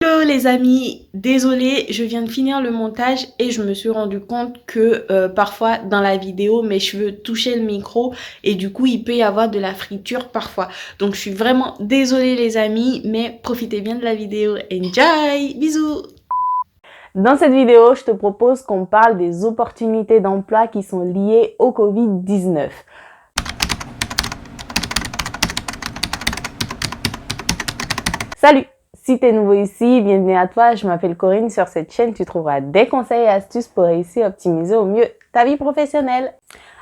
Hello les amis, désolée, je viens de finir le montage et je me suis rendu compte que parfois dans la vidéo mes cheveux touchaient le micro et du coup il peut y avoir de la friture parfois. Donc je suis vraiment désolée les amis, mais profitez bien de la vidéo. Enjoy, bisous. Dans cette vidéo, je te propose qu'on parle des opportunités d'emploi qui sont liées au Covid-19. Salut! Si tu es nouveau ici, bienvenue à toi, je m'appelle Corinne. Sur cette chaîne, tu trouveras des conseils et astuces pour réussir à optimiser au mieux ta vie professionnelle.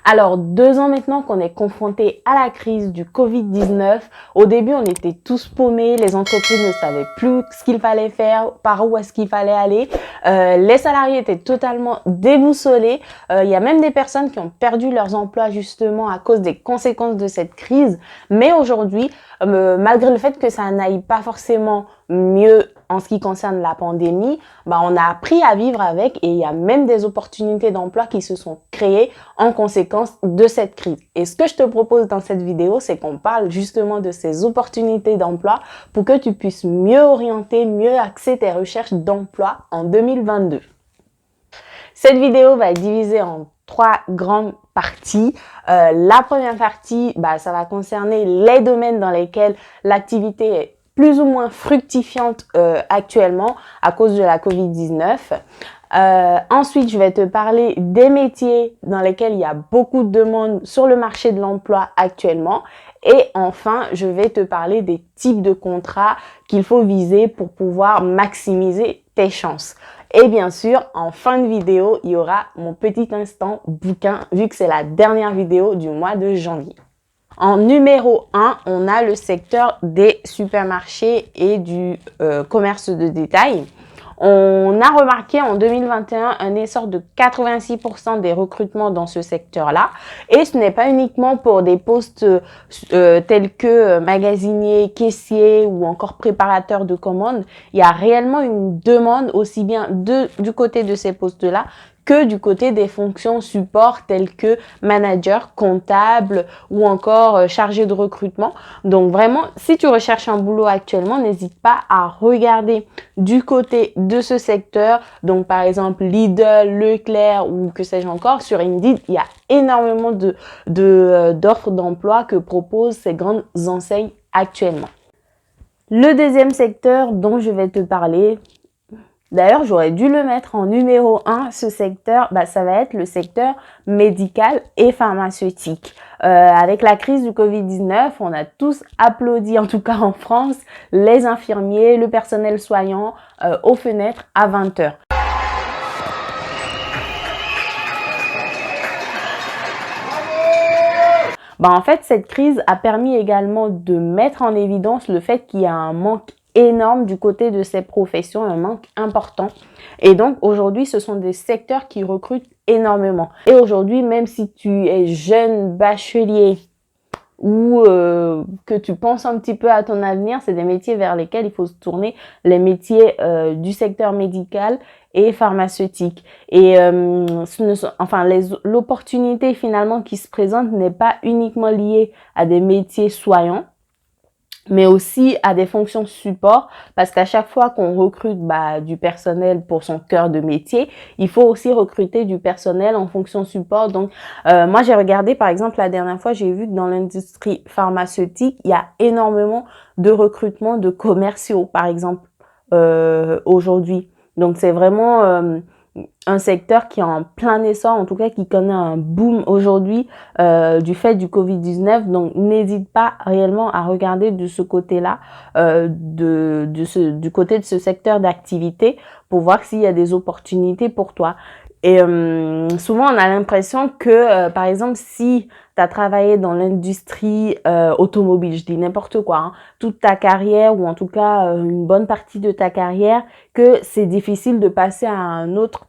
Alors, 2 ans maintenant qu'on est confronté à la crise du Covid-19, au début, on était tous paumés, les entreprises ne savaient plus ce qu'il fallait faire, par où est-ce qu'il fallait aller. Les salariés étaient totalement déboussolés. Il y a même des personnes qui ont perdu leurs emplois justement à cause des conséquences de cette crise. Mais aujourd'hui, malgré le fait que ça n'aille pas forcément mieux en ce qui concerne la pandémie, on a appris à vivre avec et il y a même des opportunités d'emploi qui se sont créées en conséquence de cette crise. Et ce que je te propose dans cette vidéo, c'est qu'on parle justement de ces opportunités d'emploi pour que tu puisses mieux orienter, mieux axer tes recherches d'emploi en 2022. Cette vidéo va être divisée en 3 grandes parties. La première partie, ça va concerner les domaines dans lesquels l'activité est plus ou moins fructifiante actuellement à cause de la Covid-19. Ensuite, je vais te parler des métiers dans lesquels il y a beaucoup de demandes sur le marché de l'emploi actuellement. Et enfin, je vais te parler des types de contrats qu'il faut viser pour pouvoir maximiser tes chances. Et bien sûr, en fin de vidéo, il y aura mon petit instant bouquin, vu que c'est la dernière vidéo du mois de janvier. En numéro 1, on a le secteur des supermarchés et du commerce de détail. On a remarqué en 2021 un essor de 86% des recrutements dans ce secteur-là. Et ce n'est pas uniquement pour des postes tels que magasinier, caissier ou encore préparateur de commandes. Il y a réellement une demande aussi bien du côté de ces postes-là que du côté des fonctions support telles que manager, comptable ou encore chargé de recrutement. Donc vraiment, si tu recherches un boulot actuellement, n'hésite pas à regarder du côté de ce secteur. Donc par exemple Lidl, Leclerc ou que sais-je encore, sur Indeed, il y a énormément d'offres d'emploi que proposent ces grandes enseignes actuellement. Le deuxième secteur dont je vais te parler, d'ailleurs, j'aurais dû le mettre en numéro 1, ce secteur, ça va être le secteur médical et pharmaceutique. Avec la crise du Covid-19, on a tous applaudi, en tout cas en France, les infirmiers, le personnel soignant aux fenêtres à 20h. En fait, cette crise a permis également de mettre en évidence le fait qu'il y a un manque énorme du côté de ces professions, un manque important. Et donc, aujourd'hui, ce sont des secteurs qui recrutent énormément. Et aujourd'hui, même si tu es jeune bachelier ou que tu penses un petit peu à ton avenir, c'est des métiers vers lesquels il faut se tourner, les métiers du secteur médical et pharmaceutique. Et l'opportunité finalement qui se présente n'est pas uniquement liée à des métiers soignants, mais aussi à des fonctions support, parce qu'à chaque fois qu'on recrute du personnel pour son cœur de métier, il faut aussi recruter du personnel en fonction support. Donc, moi, j'ai regardé, par exemple, la dernière fois, j'ai vu que dans l'industrie pharmaceutique, il y a énormément de recrutement de commerciaux, par exemple, aujourd'hui. Donc, c'est vraiment un secteur qui est en plein essor, en tout cas qui connaît un boom aujourd'hui du fait du Covid-19. Donc, n'hésite pas réellement à regarder de ce côté-là, du côté de ce secteur d'activité pour voir s'il y a des opportunités pour toi. Et souvent, on a l'impression que, par exemple, si tu as travaillé dans l'industrie automobile, je dis n'importe quoi, toute ta carrière ou en tout cas une bonne partie de ta carrière, que c'est difficile de passer à un autre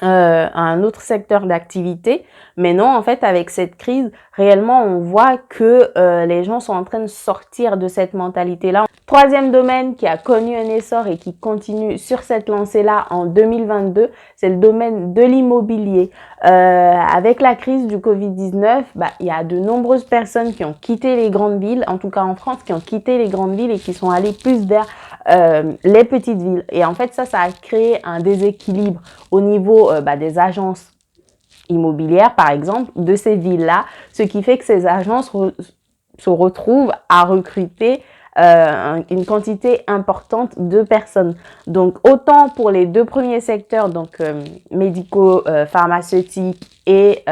un autre secteur d'activité. Mais non, en fait, avec cette crise, réellement, on voit que les gens sont en train de sortir de cette mentalité-là. Troisième domaine qui a connu un essor et qui continue sur cette lancée-là en 2022, c'est le domaine de l'immobilier. Avec la crise du Covid-19, il y a de nombreuses personnes qui ont quitté les grandes villes, en tout cas en France, qui ont quitté les grandes villes et qui sont allées plus vers les petites villes. Et en fait, ça a créé un déséquilibre au niveau des agences immobilières, par exemple, de ces villes-là, ce qui fait que ces agences se retrouvent à recruter une quantité importante de personnes. Donc, autant pour les deux premiers secteurs, donc médicaux, pharmaceutiques et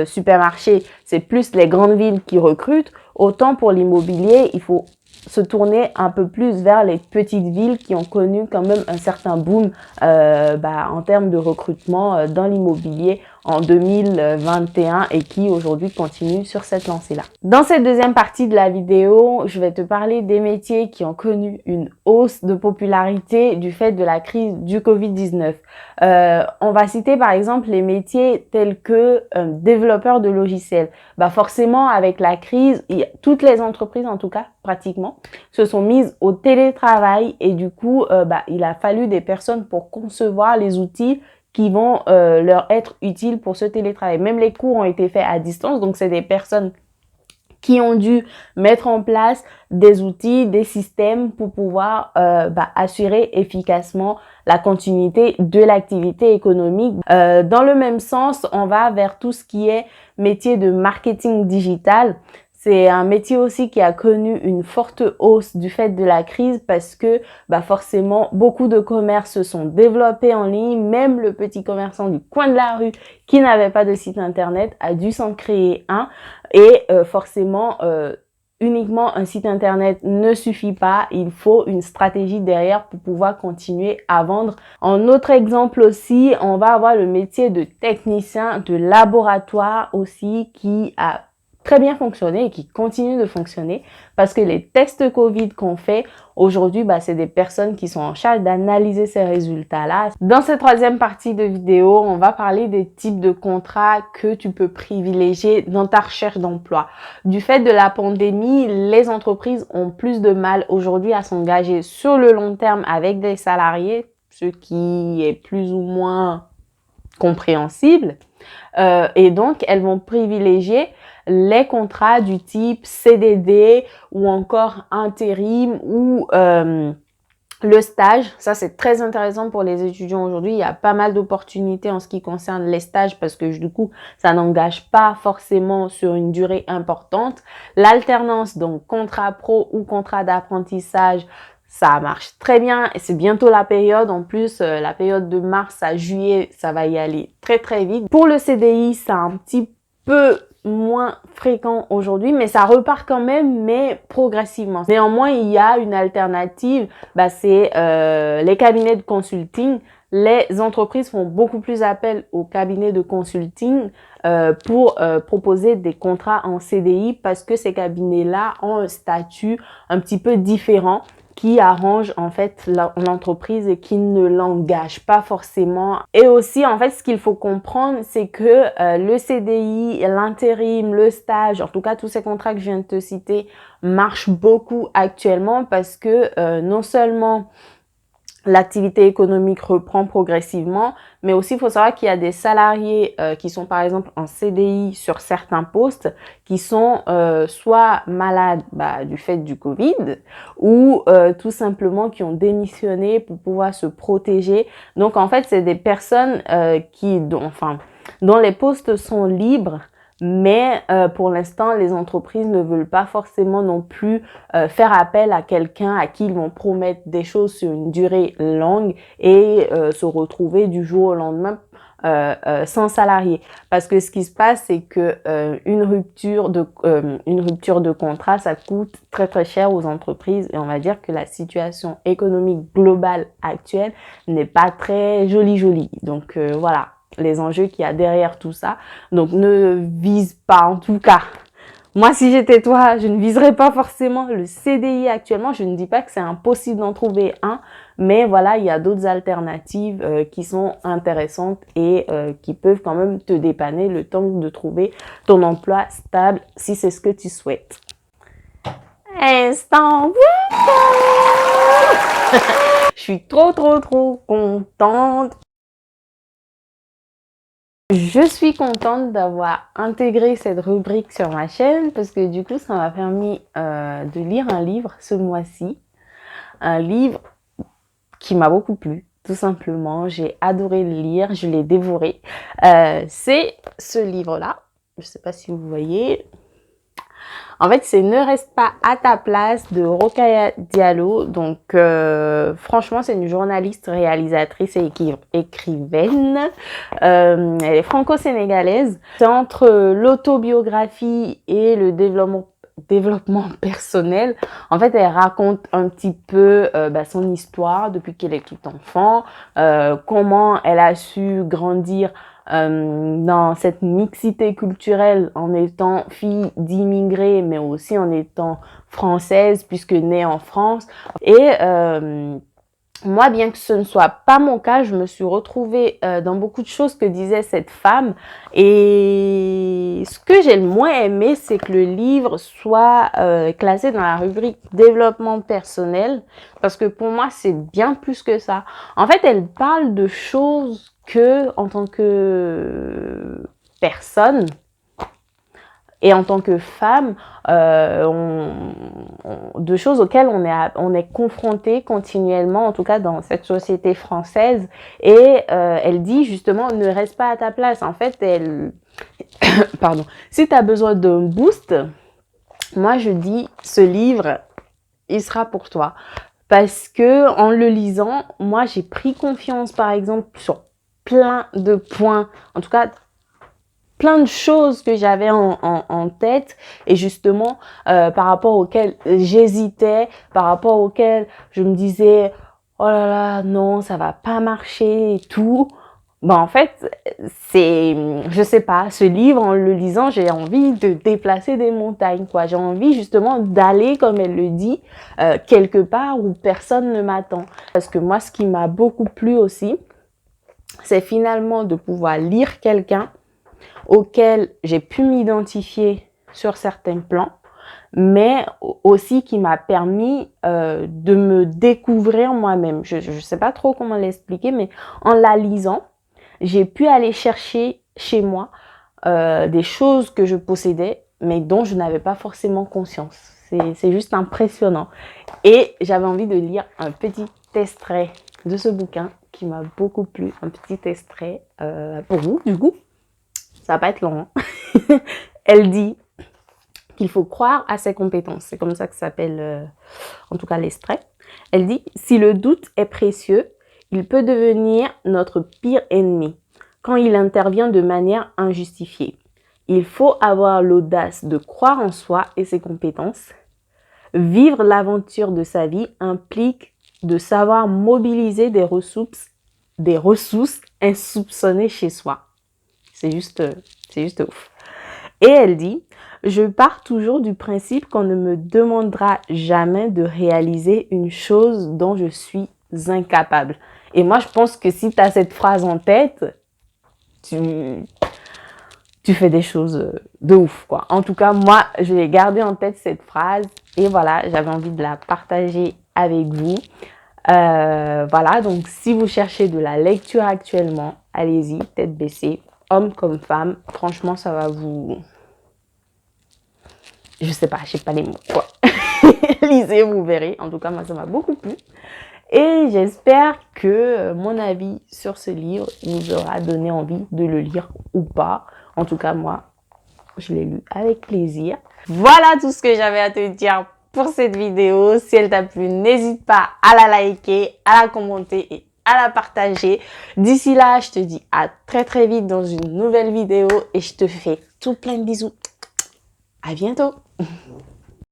supermarchés, c'est plus les grandes villes qui recrutent, autant pour l'immobilier, il faut se tourner un peu plus vers les petites villes qui ont connu quand même un certain boom en termes de recrutement dans l'immobilier en 2021 et qui aujourd'hui continue sur cette lancée-là. Dans cette deuxième partie de la vidéo, je vais te parler des métiers qui ont connu une hausse de popularité du fait de la crise du Covid-19. On va citer par exemple les métiers tels que développeur de logiciels. Forcément, avec la crise, toutes les entreprises, en tout cas pratiquement, se sont mises au télétravail et du coup, il a fallu des personnes pour concevoir les outils qui vont leur être utiles pour ce télétravail. Même les cours ont été faits à distance, donc c'est des personnes qui ont dû mettre en place des outils, des systèmes pour pouvoir assurer efficacement la continuité de l'activité économique. Dans le même sens, on va vers tout ce qui est métier de marketing digital. C'est un métier aussi qui a connu une forte hausse du fait de la crise parce que forcément beaucoup de commerces se sont développés en ligne. Même le petit commerçant du coin de la rue qui n'avait pas de site internet a dû s'en créer un. Et forcément, uniquement un site internet ne suffit pas. Il faut une stratégie derrière pour pouvoir continuer à vendre. En autre exemple aussi, on va avoir le métier de technicien de laboratoire aussi qui a très bien fonctionné et qui continue de fonctionner parce que les tests Covid qu'on fait aujourd'hui, c'est des personnes qui sont en charge d'analyser ces résultats-là. Dans cette troisième partie de vidéo, on va parler des types de contrats que tu peux privilégier dans ta recherche d'emploi. Du fait de la pandémie, les entreprises ont plus de mal aujourd'hui à s'engager sur le long terme avec des salariés, ce qui est plus ou moins compréhensible. Et donc, elles vont privilégier les contrats du type CDD ou encore intérim ou le stage. Ça, c'est très intéressant pour les étudiants aujourd'hui. Il y a pas mal d'opportunités en ce qui concerne les stages parce que du coup, ça n'engage pas forcément sur une durée importante. L'alternance, donc contrat pro ou contrat d'apprentissage, ça marche très bien et c'est bientôt la période. En plus, la période de mars à juillet, ça va y aller très très vite. Pour le CDI, c'est un petit peu moins fréquent aujourd'hui, mais ça repart quand même, mais progressivement. Néanmoins, il y a une alternative, c'est les cabinets de consulting. Les entreprises font beaucoup plus appel aux cabinets de consulting pour proposer des contrats en CDI parce que ces cabinets-là ont un statut un petit peu différent qui arrange en fait l'entreprise et qui ne l'engage pas forcément. Et aussi en fait ce qu'il faut comprendre c'est que le CDI, l'intérim, le stage, en tout cas tous ces contrats que je viens de te citer marchent beaucoup actuellement parce que non seulement l'activité économique reprend progressivement, mais aussi il faut savoir qu'il y a des salariés qui sont par exemple en CDI sur certains postes qui sont soit malades du fait du Covid ou tout simplement qui ont démissionné pour pouvoir se protéger. Donc en fait, c'est des personnes dont les postes sont libres. Mais pour l'instant, les entreprises ne veulent pas forcément non plus faire appel à quelqu'un à qui ils vont promettre des choses sur une durée longue et se retrouver du jour au lendemain sans salarié. Parce que ce qui se passe, c'est que une rupture de contrat, ça coûte très très cher aux entreprises et on va dire que la situation économique globale actuelle n'est pas très jolie. Donc voilà les enjeux qu'il y a derrière tout ça. Donc, ne vise pas, en tout cas, Moi, si j'étais toi, je ne viserais pas forcément le CDI actuellement. Je ne dis pas que c'est impossible d'en trouver un, mais voilà, il y a d'autres alternatives qui sont intéressantes et qui peuvent quand même te dépanner le temps de trouver ton emploi stable si c'est ce que tu souhaites. Instant. Je suis trop contente. Je suis contente d'avoir intégré cette rubrique sur ma chaîne parce que du coup, ça m'a permis de lire un livre ce mois-ci. Un livre qui m'a beaucoup plu, tout simplement. J'ai adoré le lire, je l'ai dévoré. C'est ce livre-là. Je ne sais pas si vous voyez. En fait, c'est Ne reste pas à ta place de Rokhaya Diallo. Donc, franchement, c'est une journaliste, réalisatrice et écrivaine. Elle est franco-sénégalaise. C'est entre l'autobiographie et le développement personnel. En fait, elle raconte un petit peu son histoire depuis qu'elle est toute enfant, comment elle a su grandir dans cette mixité culturelle en étant fille d'immigrés, mais aussi en étant française puisque née en France. Et moi, bien que ce ne soit pas mon cas, je me suis retrouvée dans beaucoup de choses que disait cette femme. Et ce que j'ai le moins aimé, c'est que le livre soit classé dans la rubrique développement personnel. Parce que pour moi, c'est bien plus que ça. En fait, elle parle de choses que, en tant que personne, et en tant que femme, de choses auxquelles on est confronté continuellement, en tout cas dans cette société française. Et elle dit justement, ne reste pas à ta place. En fait, pardon, si tu as besoin d'un boost, moi je dis, ce livre, il sera pour toi. Parce que en le lisant, moi j'ai pris confiance par exemple sur plein de points, en tout cas plein de choses que j'avais en tête et justement par rapport auxquelles j'hésitais, par rapport auxquelles je me disais oh là là non ça va pas marcher et tout. En fait je sais pas, ce livre en le lisant j'ai envie de déplacer des montagnes quoi. J'ai envie justement d'aller comme elle le dit quelque part où personne ne m'attend. Parce que moi ce qui m'a beaucoup plu aussi, c'est finalement de pouvoir lire quelqu'un auquel j'ai pu m'identifier sur certains plans, mais aussi qui m'a permis de me découvrir moi-même. Je ne sais pas trop comment l'expliquer, mais en la lisant, j'ai pu aller chercher chez moi des choses que je possédais, mais dont je n'avais pas forcément conscience. C'est juste impressionnant. Et j'avais envie de lire un petit extrait de ce bouquin qui m'a beaucoup plu. Un petit extrait pour vous, du coup. Ça va pas être long. Hein. Elle dit qu'il faut croire à ses compétences. C'est comme ça que ça s'appelle, en tout cas, l'extrait. Elle dit « Si le doute est précieux, il peut devenir notre pire ennemi quand il intervient de manière injustifiée. Il faut avoir l'audace de croire en soi et ses compétences. Vivre l'aventure de sa vie implique de savoir mobiliser des ressources insoupçonnées chez soi. » C'est juste ouf. Et elle dit, je pars toujours du principe qu'on ne me demandera jamais de réaliser une chose dont je suis incapable. Et moi, je pense que si tu as cette phrase en tête, tu fais des choses de ouf, quoi. En tout cas, moi, je l'ai gardé en tête cette phrase. Et voilà, j'avais envie de la partager avec vous. Voilà, donc si vous cherchez de la lecture actuellement, allez-y, tête baissée. Homme comme femme, franchement, ça va vous... Je sais pas, je sais pas les mots, quoi. Lisez, vous verrez. En tout cas, moi, ça m'a beaucoup plu. Et j'espère que mon avis sur ce livre vous aura donné envie de le lire ou pas. En tout cas, moi, je l'ai lu avec plaisir. Voilà tout ce que j'avais à te dire pour cette vidéo. Si elle t'a plu, n'hésite pas à la liker, à la commenter et à la partager. D'ici là, je te dis à très vite dans une nouvelle vidéo et je te fais tout plein de bisous. À bientôt.